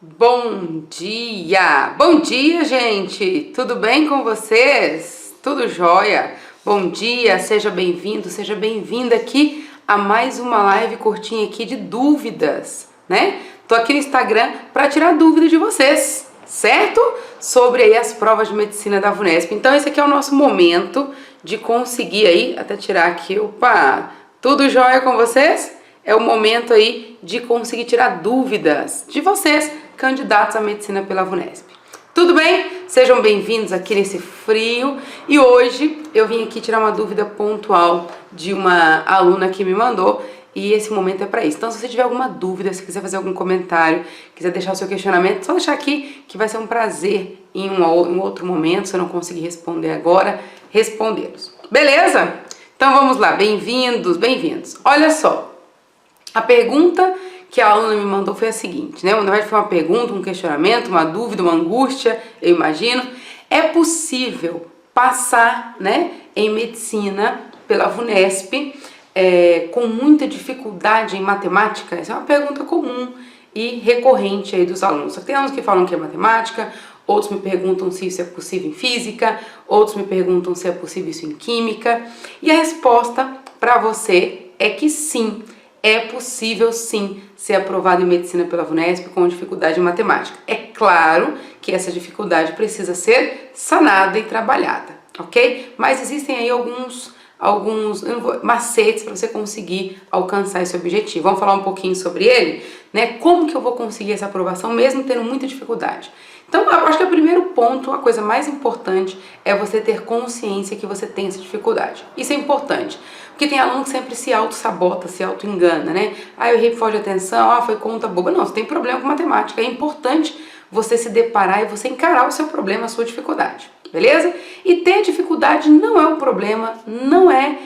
Bom dia! Bom dia, gente! Tudo bem com vocês? Tudo jóia? Bom dia, seja bem-vindo, seja bem-vinda aqui a mais uma live curtinha aqui de dúvidas, né? Tô aqui no Instagram para tirar dúvidas de vocês, certo? Sobre aí as provas de medicina da VUNESP. Então esse aqui é o nosso momento de conseguir aí, até tirar aqui, opa, tudo jóia com vocês? É o momento aí de conseguir tirar dúvidas de vocês, candidatos à medicina pela VUNESP. Tudo bem? Sejam bem-vindos aqui nesse frio. E hoje eu vim aqui tirar uma dúvida pontual de uma aluna que me mandou. E esse momento é para isso. Então, se você tiver alguma dúvida, se quiser fazer algum comentário, quiser deixar o seu questionamento, só deixar aqui que vai ser um prazer em um outro momento, se eu não conseguir responder agora, respondê-los. Beleza? Então vamos lá, bem-vindos, bem-vindos. Olha só, a pergunta que a aluna me mandou foi a seguinte, né? Na verdade foi uma pergunta, um questionamento, uma dúvida, uma angústia, eu imagino. É possível passar, né, em medicina pela VUNESP com muita dificuldade em matemática? Essa é uma pergunta comum e recorrente aí dos alunos. Só que tem alunos que falam que é matemática, outros me perguntam se isso é possível em física, outros me perguntam se é possível isso em química. E a resposta para você é que sim. É possível sim ser aprovado em medicina pela VUNESP com dificuldade em matemática. É claro que essa dificuldade precisa ser sanada e trabalhada, ok? Mas existem aí alguns macetes para você conseguir alcançar esse objetivo. Vamos falar um pouquinho sobre ele, né? Como que eu vou conseguir essa aprovação mesmo tendo muita dificuldade? Então, eu acho que o primeiro ponto, a coisa mais importante, é você ter consciência que você tem essa dificuldade. Isso é importante, porque tem aluno que sempre se auto-sabota, se auto-engana, né? Ah, eu errei por falta de atenção, foi conta boba. Não, você tem problema com matemática. É importante você se deparar e você encarar o seu problema, a sua dificuldade, beleza? E ter dificuldade não é um problema, não é...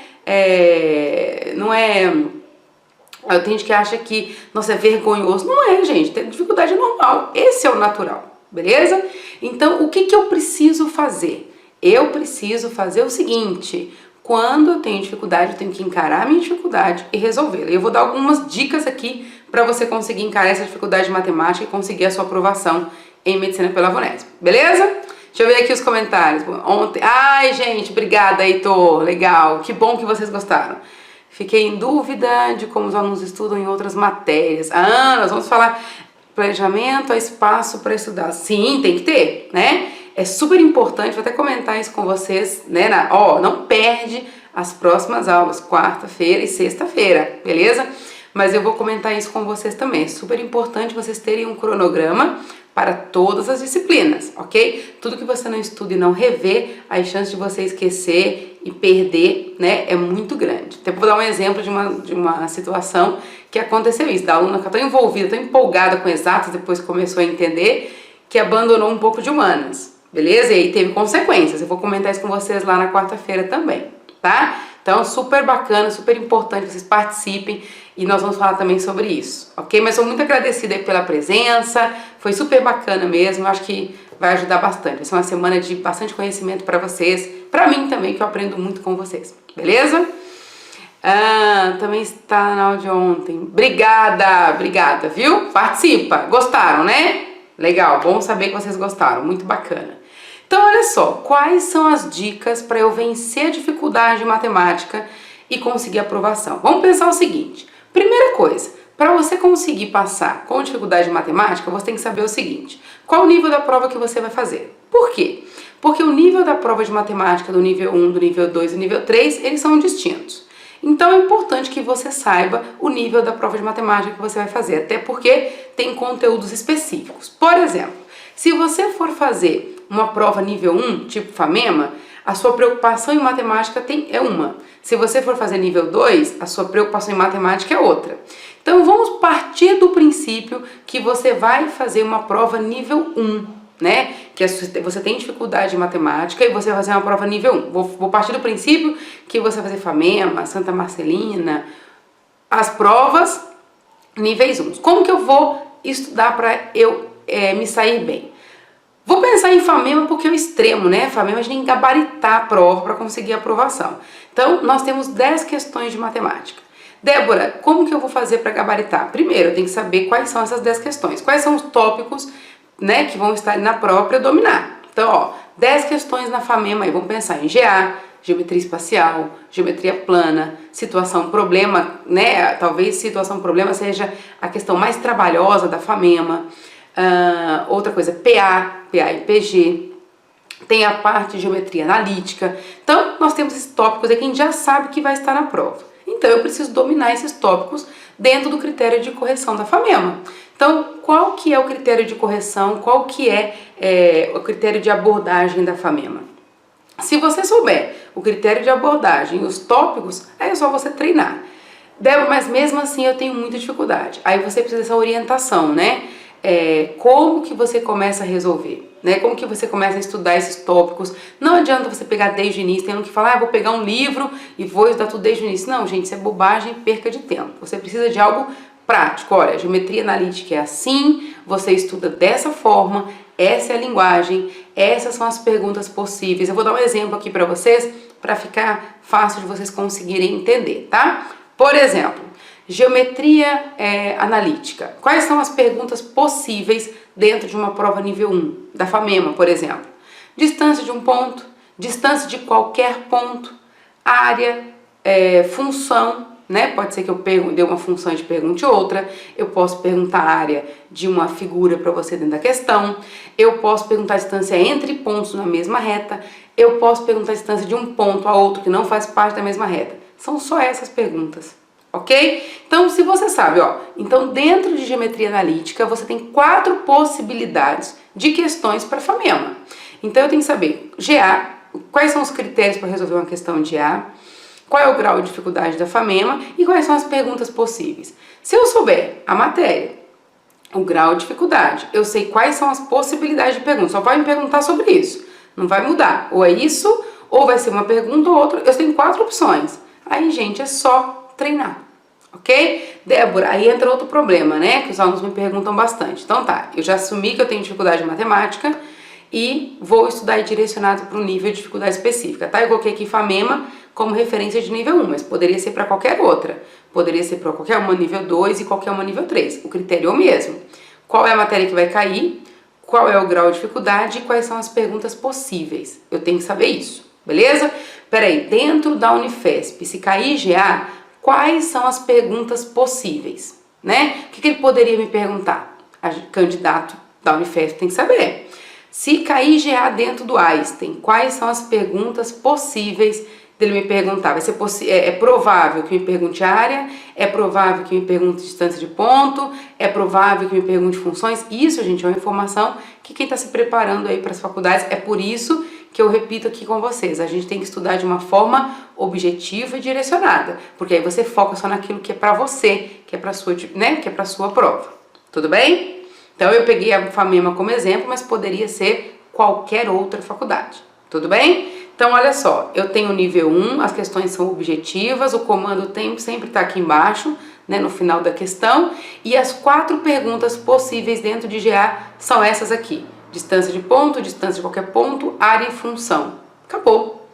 Tem gente que acha que, nossa, é vergonhoso. Não é, gente, ter dificuldade é normal, esse é o natural. Beleza? Então, o que eu preciso fazer? Eu preciso fazer o seguinte: quando eu tenho dificuldade, eu tenho que encarar a minha dificuldade e resolvê-la. E eu vou dar algumas dicas aqui para você conseguir encarar essa dificuldade de matemática e conseguir a sua aprovação em medicina pela VUNESP. Beleza? Deixa eu ver aqui os comentários. Ontem... Ai, gente, obrigada, Heitor. Legal. Que bom que vocês gostaram. Fiquei em dúvida de como os alunos estudam em outras matérias. Ah, nós vamos falar... Planejamento, há espaço para estudar. Sim, tem que ter, né? É super importante, vou até comentar isso com vocês, né? Não perde as próximas aulas, quarta-feira e sexta-feira, beleza? Mas eu vou comentar isso com vocês também. É super importante vocês terem um cronograma para todas as disciplinas, ok? Tudo que você não estuda e não rever, as chances de você esquecer e perder, né, é muito grande. Então, vou dar um exemplo de uma situação que aconteceu isso, da aluna que tão envolvida, tão empolgada com exatas, depois começou a entender, que abandonou um pouco de humanas, beleza? E aí teve consequências. Eu vou comentar isso com vocês lá na quarta-feira também, tá? Então, super bacana, super importante que vocês participem e nós vamos falar também sobre isso, ok? Mas sou muito agradecida pela presença, foi super bacana mesmo, acho que vai ajudar bastante. Vai ser uma semana de bastante conhecimento para vocês, para mim também, que eu aprendo muito com vocês, beleza? Também está na aula de ontem. Obrigada, viu? Participa, gostaram, né? Legal, bom saber que vocês gostaram, muito bacana. Então, olha só, quais são as dicas para eu vencer a dificuldade de matemática e conseguir aprovação? Vamos pensar o seguinte: primeira coisa, para você conseguir passar com dificuldade de matemática, você tem que saber o seguinte: qual o nível da prova que você vai fazer? Por quê? Porque o nível da prova de matemática do nível 1, do nível 2 e do nível 3, eles são distintos. Então é importante que você saiba o nível da prova de matemática que você vai fazer, até porque tem conteúdos específicos. Por exemplo, se você for fazer uma prova nível 1, tipo FAMEMA, a sua preocupação em matemática é uma. Se você for fazer nível 2, a sua preocupação em matemática é outra. Então vamos partir do princípio que você vai fazer uma prova nível 1. Né? Que você tem dificuldade em matemática e você vai fazer uma prova nível 1. Vou partir do princípio que você vai fazer FAMEMA, Santa Marcelina, as provas níveis 1. Como que eu vou estudar para eu me sair bem? Vou pensar em FAMEMA porque é o extremo, né? FAMEMA a gente tem que gabaritar a prova para conseguir a aprovação. Então, nós temos 10 questões de matemática. Débora, como que eu vou fazer para gabaritar? Primeiro, eu tenho que saber quais são essas 10 questões, quais são os tópicos, né, que vão estar na prova para eu dominar. Então, ó, 10 questões na FAMEMA, aí vamos pensar em GA, geometria espacial, geometria plana, situação problema, né? Talvez situação problema seja a questão mais trabalhosa da FAMEMA. Outra coisa, PA e PG. Tem a parte de geometria analítica. Então, nós temos esses tópicos aqui que a gente já sabe que vai estar na prova. Então, eu preciso dominar esses tópicos dentro do critério de correção da FAMEMA. Então, qual que é o critério de correção, qual que é o critério de abordagem da FAMEMA? Se você souber o critério de abordagem e os tópicos, aí é só você treinar. Débora, mas mesmo assim eu tenho muita dificuldade. Aí você precisa dessa orientação, né? Como que você começa a resolver? Né? Como que você começa a estudar esses tópicos? Não adianta você pegar desde o início, tendo que falar, vou pegar um livro e vou estudar tudo desde o início. Não, gente, isso é bobagem, perca de tempo. Você precisa de algo prático. Olha, geometria analítica é assim, você estuda dessa forma, essa é a linguagem, essas são as perguntas possíveis. Eu vou dar um exemplo aqui para vocês, para ficar fácil de vocês conseguirem entender, tá? Por exemplo, geometria analítica. Quais são as perguntas possíveis dentro de uma prova nível 1 da FAMEMA, por exemplo? Distância de um ponto, distância de qualquer ponto, área, função, né? Pode ser que eu dê uma função e te pergunte outra. Eu posso perguntar a área de uma figura para você dentro da questão. Eu posso perguntar a distância entre pontos na mesma reta. Eu posso perguntar a distância de um ponto a outro que não faz parte da mesma reta. São só essas perguntas, ok? Então, se você sabe, ó, então dentro de geometria analítica você tem 4 possibilidades de questões para FAMEMA. Então eu tenho que saber GA, quais são os critérios para resolver uma questão de GA, qual é o grau de dificuldade da FAMEMA e quais são as perguntas possíveis. Se eu souber a matéria, o grau de dificuldade, eu sei quais são as possibilidades de pergunta, só vai me perguntar sobre isso, não vai mudar, ou é isso, ou vai ser uma pergunta ou outra, eu tenho 4 opções. Aí, gente, é só treinar, ok? Débora, aí entra outro problema, né, que os alunos me perguntam bastante. Então tá, eu já assumi que eu tenho dificuldade em matemática e vou estudar direcionado para um nível de dificuldade específica, tá? Eu coloquei aqui FAMEMA como referência de nível 1, mas poderia ser para qualquer outra. Poderia ser para qualquer uma nível 2 e qualquer uma nível 3. O critério é o mesmo. Qual é a matéria que vai cair, qual é o grau de dificuldade e quais são as perguntas possíveis. Eu tenho que saber isso, beleza? Peraí, dentro da Unifesp, se cair GA, quais são as perguntas possíveis, né? O que ele poderia me perguntar? O candidato da Unifesp tem que saber. Se cair GA dentro do Einstein, quais são as perguntas possíveis dele me perguntar? Vai ser é provável que me pergunte área, é provável que me pergunte distância de ponto, é provável que me pergunte funções. Isso, gente, é uma informação que quem está se preparando aí para as faculdades, é por isso que eu repito aqui com vocês, a gente tem que estudar de uma forma objetiva e direcionada, porque aí você foca só naquilo que é para você, que é para sua, né, que é para sua prova. Tudo bem? Então eu peguei a FAMEMA como exemplo, mas poderia ser qualquer outra faculdade. Tudo bem? Então olha só, eu tenho nível 1, as questões são objetivas, o comando tempo sempre está aqui embaixo, né, no final da questão, e as 4 perguntas possíveis dentro de GA são essas aqui. Distância de ponto, distância de qualquer ponto, área e função. Acabou.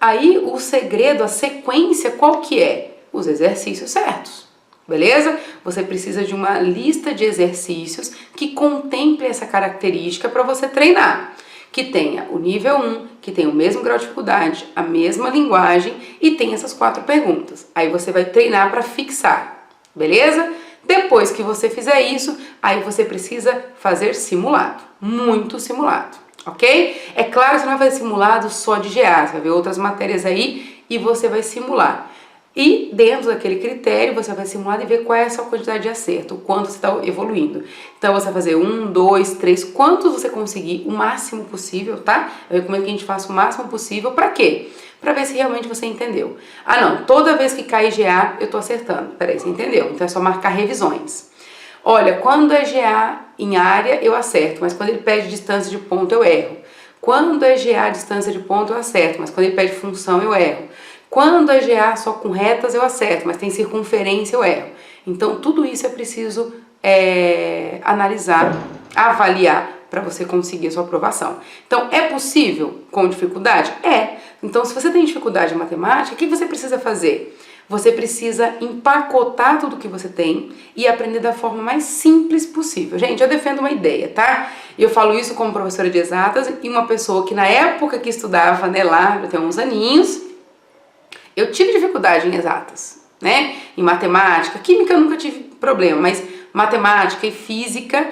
Aí o segredo, a sequência, qual que é? Os exercícios certos. Beleza? Você precisa de uma lista de exercícios que contemple essa característica para você treinar. Que tenha o nível 1, que tenha o mesmo grau de dificuldade, a mesma linguagem e tem essas 4 perguntas. Aí você vai treinar para fixar. Beleza? Depois que você fizer isso, aí você precisa fazer simulado, muito simulado, ok? É claro que você não vai fazer simulado só de GA, você vai ver outras matérias aí e você vai simular. E dentro daquele critério, você vai simular e ver qual é a sua quantidade de acerto, o quanto você está evoluindo. Então você vai fazer 1, 2, 3, quantos você conseguir, o máximo possível, tá? Eu recomendo que a gente faça o máximo possível, pra quê? Pra ver se realmente você entendeu. Ah não, toda vez que cai GA, eu tô acertando. Peraí, você entendeu? Então é só marcar revisões. Olha, quando é GA em área, eu acerto, mas quando ele pede distância de ponto, eu erro. Quando é GA distância de ponto, eu acerto, mas quando ele pede função, eu erro. Quando é GA só com retas, eu acerto, mas tem circunferência, eu erro. Então, tudo isso é preciso analisar, avaliar, para você conseguir a sua aprovação. Então, é possível com dificuldade? É. Então, se você tem dificuldade em matemática, o que você precisa fazer? Você precisa empacotar tudo que você tem e aprender da forma mais simples possível. Gente, eu defendo uma ideia, tá? Eu falo isso como professora de exatas e uma pessoa que na época que estudava, né, lá, já tem uns aninhos, eu tive dificuldade em exatas, né? Em matemática, química eu nunca tive problema, mas matemática e física,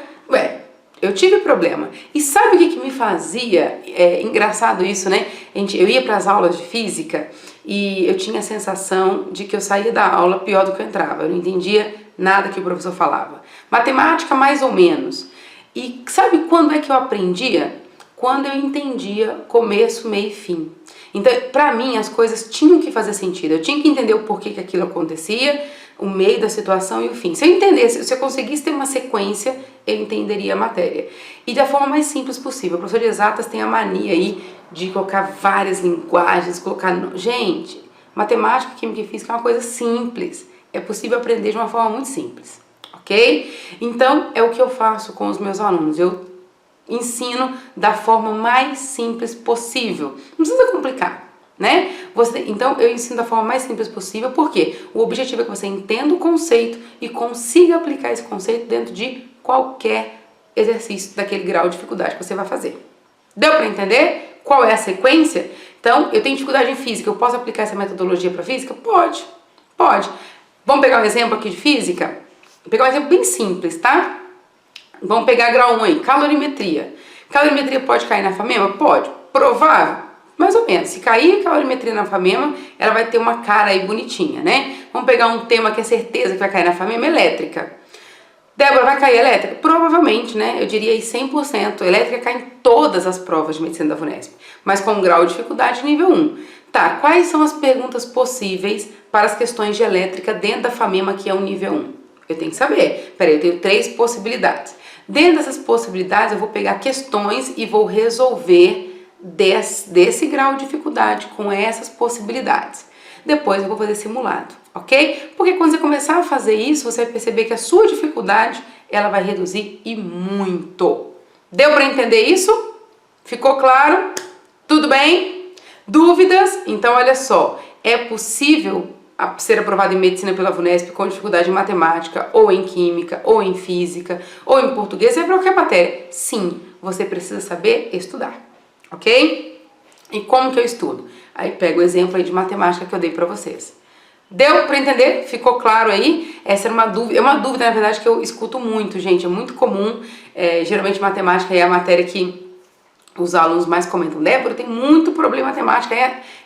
eu tive problema. E sabe o que me fazia? É engraçado isso, né? Eu ia para as aulas de física e eu tinha a sensação de que eu saía da aula pior do que eu entrava. Eu não entendia nada que o professor falava. Matemática, mais ou menos. E sabe quando é que eu aprendia? Quando eu entendia começo, meio e fim. Então, pra mim, as coisas tinham que fazer sentido. Eu tinha que entender o porquê que aquilo acontecia, o meio da situação e o fim. Se eu entendesse, se eu conseguisse ter uma sequência, eu entenderia a matéria. E da forma mais simples possível. O professor de exatas tem a mania aí de colocar várias linguagens, colocar... Gente, matemática, química e física é uma coisa simples. É possível aprender de uma forma muito simples, ok? Então, é o que eu faço com os meus alunos. Eu ensino da forma mais simples possível. Não precisa complicar, né? Então, eu ensino da forma mais simples possível, porque o objetivo é que você entenda o conceito e consiga aplicar esse conceito dentro de qualquer exercício daquele grau de dificuldade que você vai fazer. Deu para entender qual é a sequência? Então, eu tenho dificuldade em física, eu posso aplicar essa metodologia para física? Pode, pode. Vamos pegar um exemplo aqui de física? Vou pegar um exemplo bem simples, tá? Vamos pegar grau 1 aí, calorimetria. Calorimetria pode cair na FAMEMA? Pode. Provável? Mais ou menos. Se cair calorimetria na FAMEMA, ela vai ter uma cara aí bonitinha, né? Vamos pegar um tema que é certeza que vai cair na FAMEMA, elétrica. Débora, vai cair elétrica? Provavelmente, né? Eu diria aí 100%. Elétrica cai em todas as provas de medicina da VUNESP, mas com grau de dificuldade nível 1. Tá, quais são as perguntas possíveis para as questões de elétrica dentro da FAMEMA, que é o nível 1? Eu tenho que saber. Peraí, eu tenho 3 possibilidades. Dentro dessas possibilidades, eu vou pegar questões e vou resolver desse grau de dificuldade com essas possibilidades. Depois eu vou fazer simulado, ok? Porque quando você começar a fazer isso, você vai perceber que a sua dificuldade, ela vai reduzir e muito. Deu para entender isso? Ficou claro? Tudo bem? Dúvidas? Então, olha só, é possível ser aprovado em medicina pela VUNESP com dificuldade em matemática, ou em química, ou em física, ou em português, é para qualquer matéria. Sim, você precisa saber estudar, ok? E como que eu estudo? Aí pego o exemplo aí de matemática que eu dei para vocês. Deu para entender? Ficou claro aí? Essa era uma dúvida, na verdade, que eu escuto muito, gente, é muito comum, geralmente matemática é a matéria que os alunos mais comentam. Débora, tem muito problema em matemática,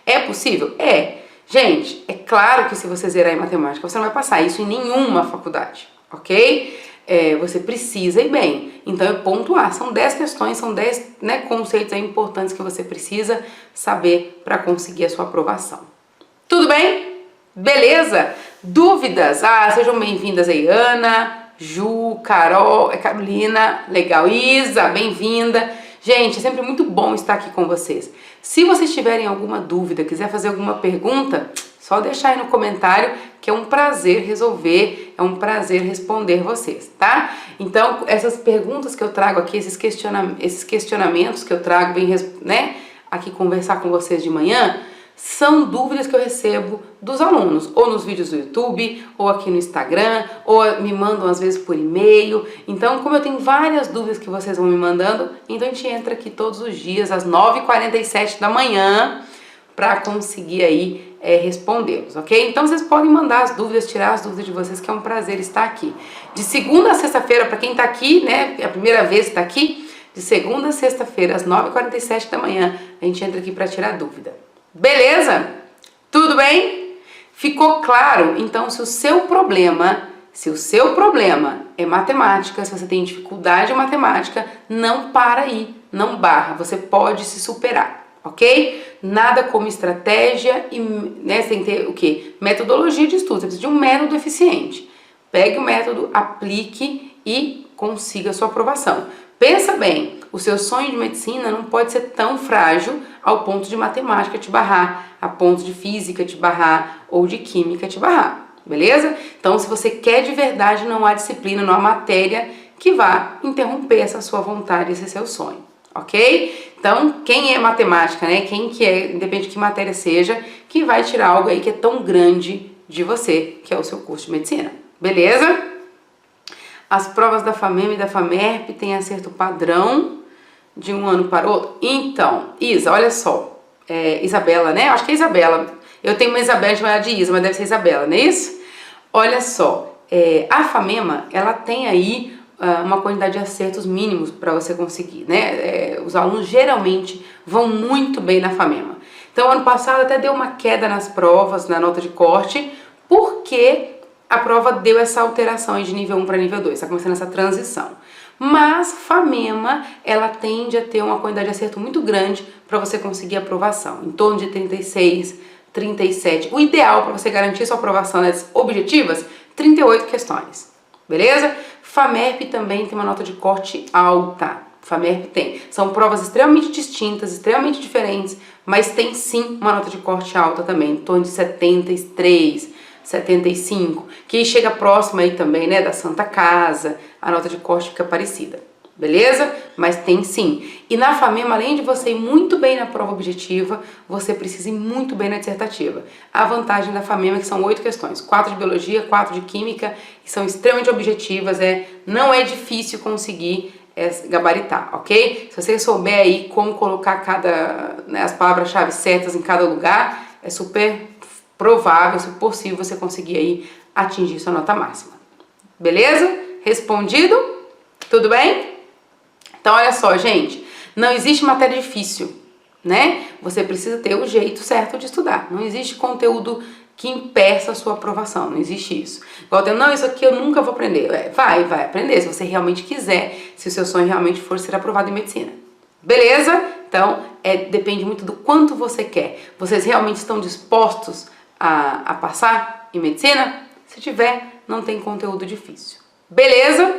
é possível? É. Gente, é claro que se você zerar em matemática, você não vai passar isso em nenhuma faculdade, ok? Você precisa ir bem. Então, eu pontuar. São 10 questões, são 10 conceitos aí importantes que você precisa saber para conseguir a sua aprovação. Tudo bem? Beleza? Dúvidas? Sejam bem-vindas aí, Ana, Ju, Carol, Carolina, legal, Isa, bem-vinda. Gente, é sempre muito bom estar aqui com vocês. Se vocês tiverem alguma dúvida, quiser fazer alguma pergunta, só deixar aí no comentário que é um prazer resolver, é um prazer responder vocês, tá? Então, essas perguntas que eu trago aqui, esses questionamentos que eu trago, aqui conversar com vocês de manhã, são dúvidas que eu recebo dos alunos, ou nos vídeos do YouTube, ou aqui no Instagram, ou me mandam às vezes por e-mail. Então, como eu tenho várias dúvidas que vocês vão me mandando, então a gente entra aqui todos os dias às 9h47 da manhã para conseguir aí respondê-los, ok? Então vocês podem mandar as dúvidas, tirar as dúvidas de vocês, que é um prazer estar aqui. De segunda a sexta-feira, para quem está aqui, né, é a primeira vez que está aqui, de segunda a sexta-feira às 9h47 da manhã, a gente entra aqui para tirar dúvida. Beleza? Tudo bem? Ficou claro? Então, se o seu problema é matemática, se você tem dificuldade em matemática, não para aí, não barra, você pode se superar, ok? Nada como estratégia e você tem que ter o quê? Metodologia de estudo, você precisa de um método eficiente. Pegue o método, aplique e consiga a sua aprovação. Pensa bem, o seu sonho de medicina não pode ser tão frágil ao ponto de matemática te barrar, a ponto de física te barrar ou de química te barrar, beleza? Então, se você quer de verdade, não há disciplina, não há matéria que vá interromper essa sua vontade, esse seu sonho, ok? Então, quem é matemática, né? Quem que é, independente de que matéria seja, que vai tirar algo aí que é tão grande de você, que é o seu curso de medicina. Beleza? As provas da FAMEM e da FAMERP têm acerto padrão de um ano para o outro. Então, Isa, olha só. Isabela, né? Acho que é Isabela. Eu tenho uma Isabela chamada de Isa, mas deve ser Isabela, não é isso? Olha só. A FAMEMA, ela tem aí uma quantidade de acertos mínimos para você conseguir, né? Os alunos geralmente vão muito bem na FAMEMA. Então, ano passado até deu uma queda nas provas, na nota de corte, porque a prova deu essa alteração aí de nível 1 para nível 2, está começando essa transição. Mas FAMEMA, ela tende a ter uma quantidade de acerto muito grande para você conseguir aprovação, em torno de 36, 37. O ideal para você garantir sua aprovação nas objetivas, 38 questões, beleza? FAMERP também tem uma nota de corte alta. FAMERP tem. São provas extremamente distintas, extremamente diferentes, mas tem sim uma nota de corte alta também, em torno de 73, 75, que chega próxima aí também, né, da Santa Casa, a nota de corte fica parecida, beleza? Mas tem sim. E na FAMEMA, além de você ir muito bem na prova objetiva, você precisa ir muito bem na dissertativa. A vantagem da FAMEMA é que são 8 questões, 4 de biologia, 4 de química, e são extremamente objetivas, não é difícil conseguir gabaritar, ok? Se você souber aí como colocar as palavras-chave certas em cada lugar, é super provável, se possível, você conseguir aí atingir sua nota máxima. Beleza? Respondido? Tudo bem? Então, olha só, gente, não existe matéria difícil, né? Você precisa ter o jeito certo de estudar. Não existe conteúdo que impeça a sua aprovação, não existe isso. Igual tem, não, isso aqui eu nunca vou aprender. Vai aprender, se você realmente quiser, se o seu sonho realmente for ser aprovado em medicina. Beleza? Então, depende muito do quanto você quer. Vocês realmente estão dispostos a passar em medicina? Se tiver, não tem conteúdo difícil. Beleza?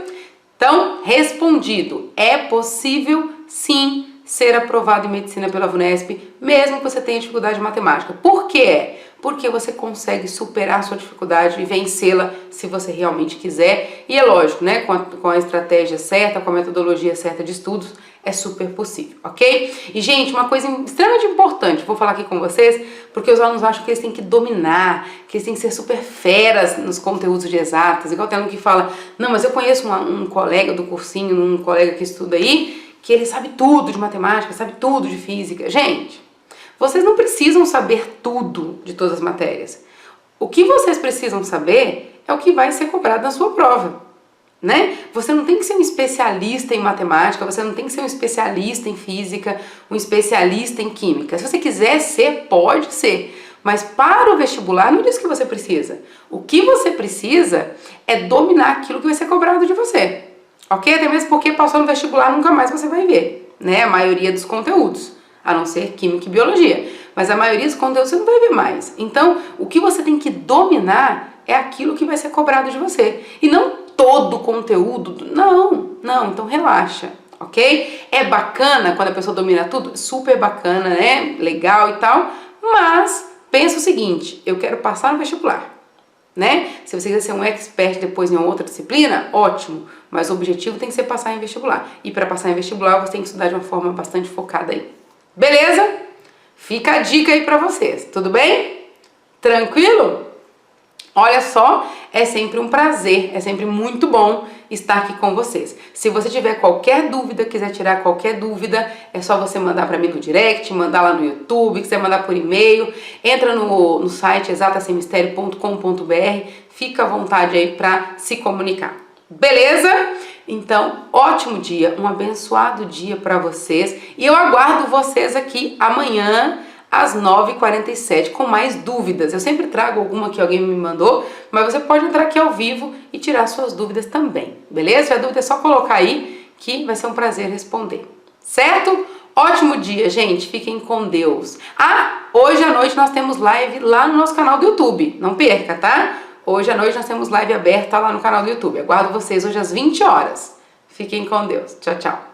Então, respondido. É possível, sim, ser aprovado em medicina pela VUNESP, mesmo que você tenha dificuldade em matemática. Por quê? Porque você consegue superar a sua dificuldade e vencê-la se você realmente quiser. E é lógico, né? Com a estratégia certa, com a metodologia certa de estudos, é super possível, ok? E, gente, uma coisa extremamente importante, vou falar aqui com vocês, porque os alunos acham que eles têm que dominar, que eles têm que ser super feras nos conteúdos de exatas, igual tem aluno que fala, não, mas eu conheço um colega do cursinho, um colega que estuda aí, que ele sabe tudo de matemática, sabe tudo de física. Gente, vocês não precisam saber tudo de todas as matérias. O que vocês precisam saber é o que vai ser cobrado na sua prova, né? Você não tem que ser um especialista em matemática, você não tem que ser um especialista em física, um especialista em química. Se você quiser ser, pode ser. Mas para o vestibular não diz que você precisa. O que você precisa é dominar aquilo que vai ser cobrado de você. Ok? Até mesmo porque passou no vestibular nunca mais você vai ver, né? A maioria dos conteúdos, a não ser química e biologia. Mas a maioria dos conteúdos você não vai ver mais. Então, o que você tem que dominar é aquilo que vai ser cobrado de você. E não todo o conteúdo. Não. Então relaxa, ok? É bacana quando a pessoa domina tudo? Super bacana, né? Legal e tal. Mas pensa o seguinte, eu quero passar no vestibular, né? Se você quiser ser um expert depois em outra disciplina, ótimo. Mas o objetivo tem que ser passar em vestibular. E para passar em vestibular, você tem que estudar de uma forma bastante focada aí. Beleza? Fica a dica aí para vocês. Tudo bem? Tranquilo? Olha só, é sempre um prazer, é sempre muito bom estar aqui com vocês. Se você tiver qualquer dúvida, quiser tirar qualquer dúvida, é só você mandar para mim no direct, mandar lá no YouTube, quiser mandar por e-mail, entra no site exatasemmistério.com.br, fica à vontade aí para se comunicar. Beleza? Então, ótimo dia, um abençoado dia para vocês e eu aguardo vocês aqui amanhã às 9h47 com mais dúvidas. Eu sempre trago alguma que alguém me mandou, mas você pode entrar aqui ao vivo e tirar suas dúvidas também, beleza? Se a dúvida é só colocar aí que vai ser um prazer responder, certo? Ótimo dia, gente, fiquem com Deus. Hoje à noite nós temos live lá no nosso canal do YouTube, não perca, tá? Hoje à noite nós temos live aberta lá no canal do YouTube. Aguardo vocês hoje às 20 horas. Fiquem com Deus. Tchau, tchau.